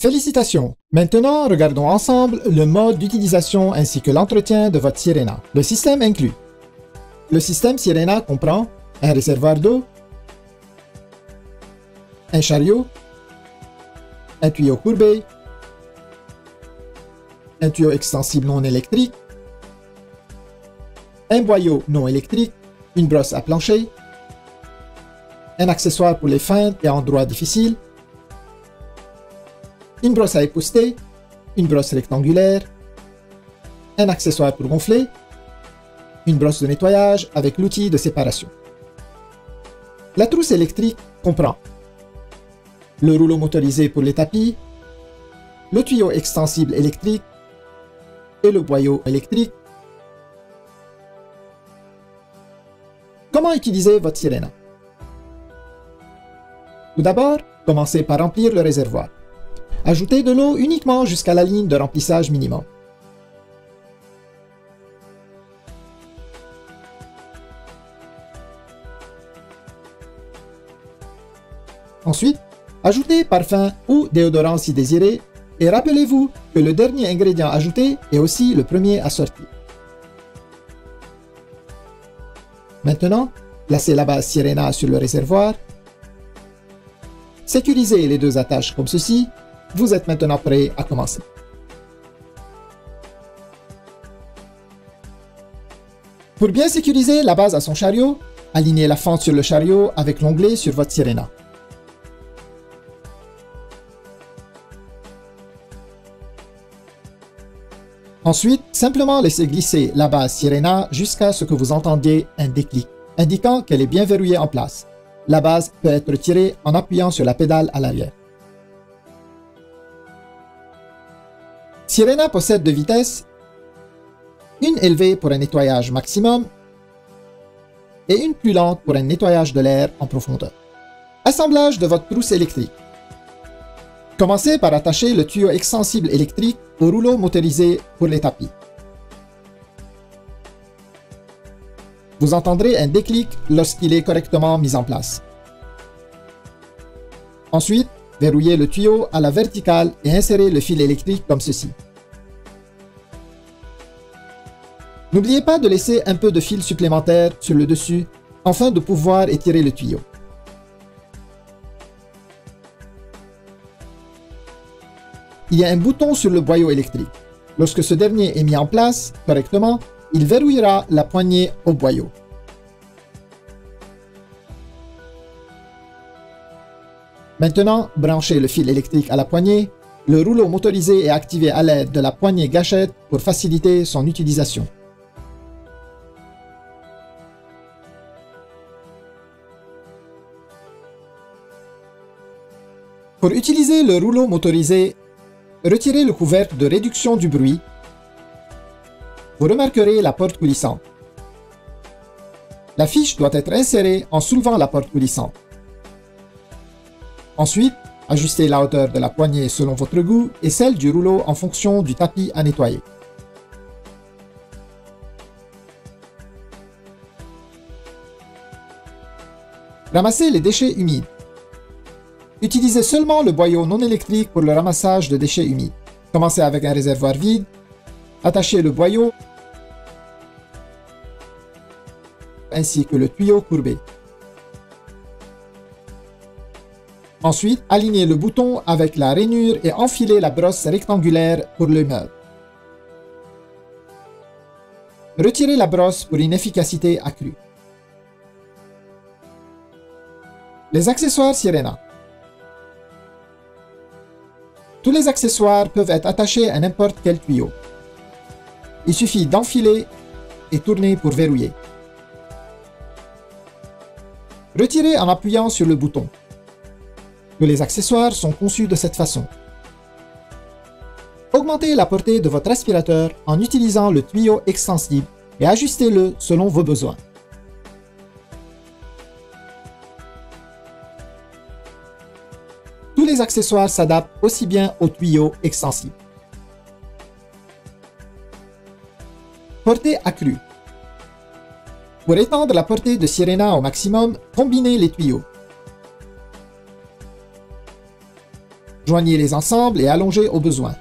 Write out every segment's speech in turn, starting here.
Félicitations! Maintenant, regardons ensemble le mode d'utilisation ainsi que l'entretien de votre Sirena. Le système inclus. Le système Sirena comprend un réservoir d'eau, un chariot, un tuyau courbé, un tuyau extensible non électrique, un boyau non électrique, une brosse à plancher, un accessoire pour les feintes et endroits difficiles, une brosse à épousseter, une brosse rectangulaire, un accessoire pour gonfler, une brosse de nettoyage avec l'outil de séparation. La trousse électrique comprend le rouleau motorisé pour les tapis, le tuyau extensible électrique et le boyau électrique. Comment utiliser votre Sirena? Tout d'abord, commencez par remplir le réservoir. Ajoutez de l'eau uniquement jusqu'à la ligne de remplissage minimum. Ensuite, ajoutez parfum ou déodorant si désiré et rappelez-vous que le dernier ingrédient ajouté est aussi le premier à sortir. Maintenant, placez la base Sirena sur le réservoir. Sécurisez les deux attaches comme ceci. Vous êtes maintenant prêt à commencer. Pour bien sécuriser la base à son chariot, alignez la fente sur le chariot avec l'onglet sur votre Sirena. Ensuite, simplement laissez glisser la base Sirena jusqu'à ce que vous entendiez un déclic, indiquant qu'elle est bien verrouillée en place. La base peut être tirée en appuyant sur la pédale à l'arrière. Sirena possède deux vitesses, une élevée pour un nettoyage maximum et une plus lente pour un nettoyage de l'air en profondeur. Assemblage de votre trousse électrique. Commencez par attacher le tuyau extensible électrique au rouleau motorisé pour les tapis. Vous entendrez un déclic lorsqu'il est correctement mis en place. Ensuite, verrouillez le tuyau à la verticale et insérez le fil électrique comme ceci. N'oubliez pas de laisser un peu de fil supplémentaire sur le dessus afin de pouvoir étirer le tuyau. Il y a un bouton sur le boyau électrique. Lorsque ce dernier est mis en place correctement, il verrouillera la poignée au boyau. Maintenant, branchez le fil électrique à la poignée. Le rouleau motorisé est activé à l'aide de la poignée gâchette pour faciliter son utilisation. Pour utiliser le rouleau motorisé, retirez le couvercle de réduction du bruit. Vous remarquerez la porte coulissante. La fiche doit être insérée en soulevant la porte coulissante. Ensuite, ajustez la hauteur de la poignée selon votre goût et celle du rouleau en fonction du tapis à nettoyer. Ramassez les déchets humides. Utilisez seulement le boyau non électrique pour le ramassage de déchets humides. Commencez avec un réservoir vide. Attachez le boyau ainsi que le tuyau courbé. Ensuite, alignez le bouton avec la rainure et enfilez la brosse rectangulaire pour le meuble. Retirez la brosse pour une efficacité accrue. Les accessoires Sirena. Tous les accessoires peuvent être attachés à n'importe quel tuyau. Il suffit d'enfiler et tourner pour verrouiller. Retirez en appuyant sur le bouton. Tous les accessoires sont conçus de cette façon. Augmentez la portée de votre aspirateur en utilisant le tuyau extensible et ajustez-le selon vos besoins. Tous les accessoires s'adaptent aussi bien au tuyau extensible. Portée accrue. Pour étendre la portée de Sirena au maximum, combinez les tuyaux. Joignez-les ensemble et allongez au besoin.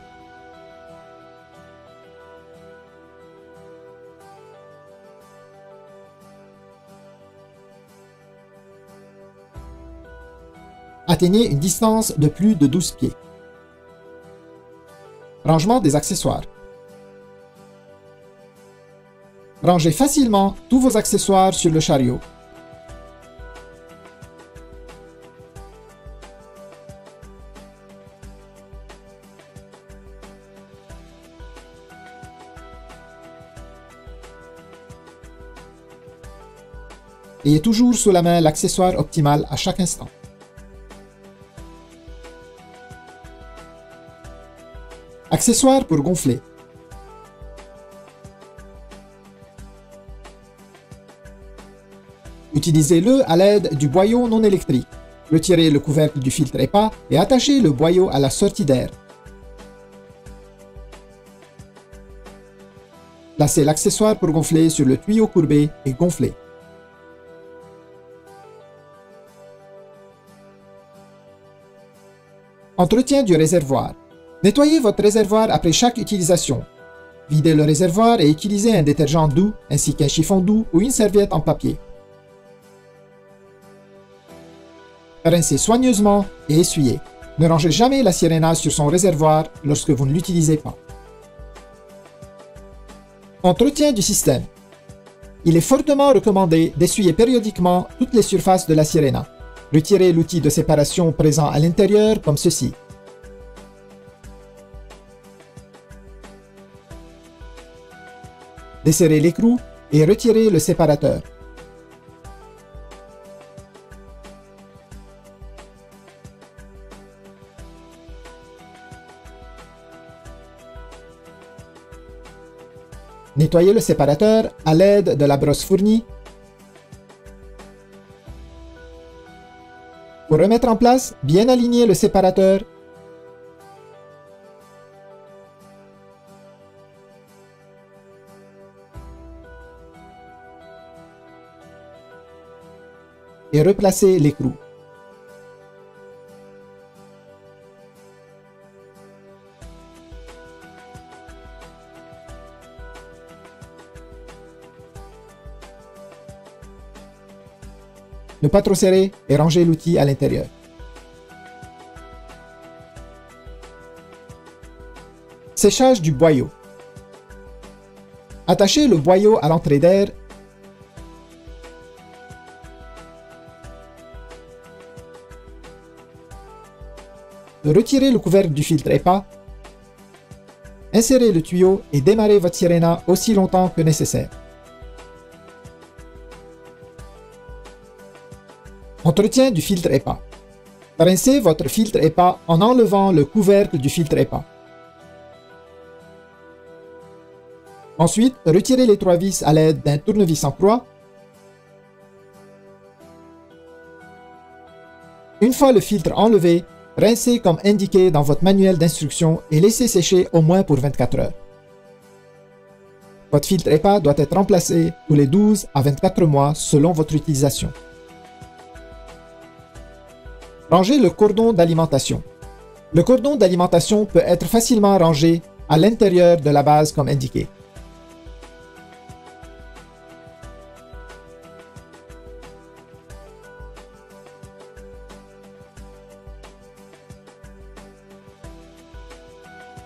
Atteignez une distance de plus de 12 pieds. Rangement des accessoires. Rangez facilement tous vos accessoires sur le chariot. Ayez toujours sous la main l'accessoire optimal à chaque instant. Accessoire pour gonfler. Utilisez-le à l'aide du boyau non électrique. Retirez le couvercle du filtre EPA et attachez le boyau à la sortie d'air. Placez l'accessoire pour gonfler sur le tuyau courbé et gonflez. Entretien du réservoir. Nettoyez votre réservoir après chaque utilisation. Videz le réservoir et utilisez un détergent doux ainsi qu'un chiffon doux ou une serviette en papier. Rincez soigneusement et essuyez. Ne rangez jamais la Sirena sur son réservoir lorsque vous ne l'utilisez pas. Entretien du système. Il est fortement recommandé d'essuyer périodiquement toutes les surfaces de la Sirena. Retirez l'outil de séparation présent à l'intérieur comme ceci. Desserrez l'écrou et retirez le séparateur. Nettoyez le séparateur à l'aide de la brosse fournie. Pour remettre en place, bien aligner le séparateur. Et replacer l'écrou. Ne pas trop serrer et ranger l'outil à l'intérieur. Séchage du boyau. Attachez le boyau à l'entrée d'air. Retirez le couvercle du filtre EPA. Insérez le tuyau et démarrez votre Sirena aussi longtemps que nécessaire. Entretien du filtre EPA. Rincez votre filtre EPA en enlevant le couvercle du filtre EPA. Ensuite, retirez les 3 vis à l'aide d'un tournevis en croix. Une fois le filtre enlevé, rincez comme indiqué dans votre manuel d'instruction et laissez sécher au moins pour 24 heures. Votre filtre EPA doit être remplacé tous les 12 à 24 mois selon votre utilisation. Rangez le cordon d'alimentation. Le cordon d'alimentation peut être facilement rangé à l'intérieur de la base comme indiqué.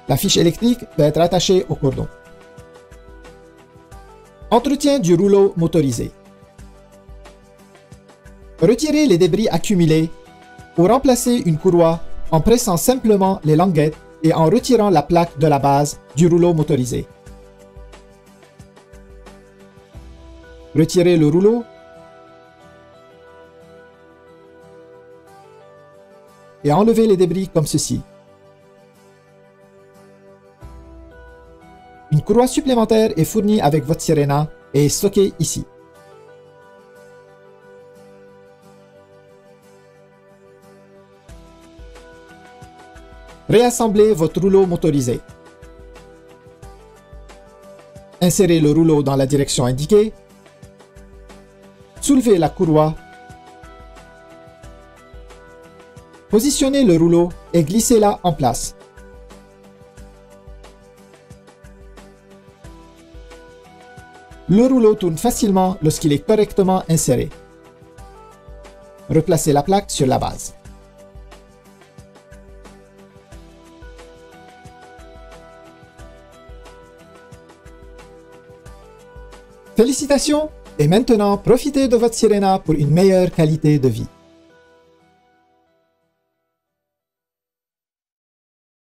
La fiche électrique peut être attachée au cordon. Entretien du rouleau motorisé. Retirez les débris accumulés ou remplacez une courroie en pressant simplement les languettes et en retirant la plaque de la base du rouleau motorisé. Retirez le rouleau et enlevez les débris comme ceci. Une courroie supplémentaire est fournie avec votre Sirena et est stockée ici. Réassemblez votre rouleau motorisé. Insérez le rouleau dans la direction indiquée. Soulevez la courroie. Positionnez le rouleau et glissez-la en place. Le rouleau tourne facilement lorsqu'il est correctement inséré. Replacez la plaque sur la base. Félicitations! Et maintenant, profitez de votre Sirena pour une meilleure qualité de vie.